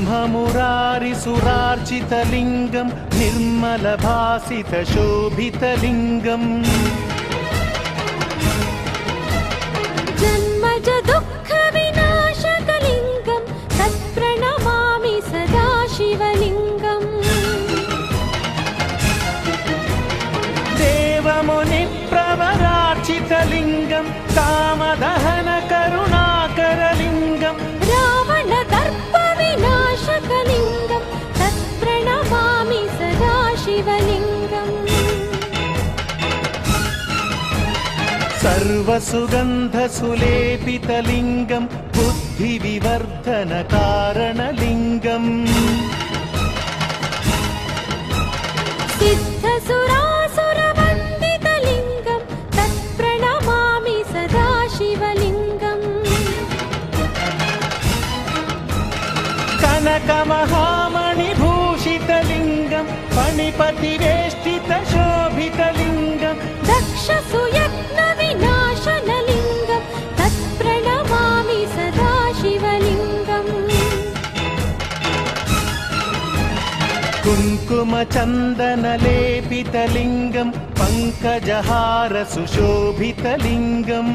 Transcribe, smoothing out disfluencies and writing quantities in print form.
ब्रह्ममुरारिसुरार्चितलिङ्गं निर्मलभासितशोभितलिङ्गम् जन्मज दुःखविनाशकलिङ्गं तत्प्रणमामि सदा शिवलिङ्गम् देवमुनिप्रवरार्चितलिङ्गं कामदहनकरुणाकरलिङ्गम् रावणदर्पविनाशकलिङ्गं तत्प्रणमामि सदा शिवलिङ्गम् सर्वसुगन्धसुलेपितलिङ्गं बुद्धिविवर्धनकारणलिङ्गम् सिद्धसुरासुरवन्दितलिङ्गं तत्प्रणमामि सदा शिवलिङ्गम् कनकमहामणिभूषितलिङ्गं फणिपतिवेष्टितशोभितलिङ्गम् दक्षसुयत्नविनाशनलिङ्गं तत्प्रणमामि सदा शिवलिङ्गम् कुङ्कुमचन्दनलेपितलिङ्गं पङ्कजहारसुशोभितलिङ्गम्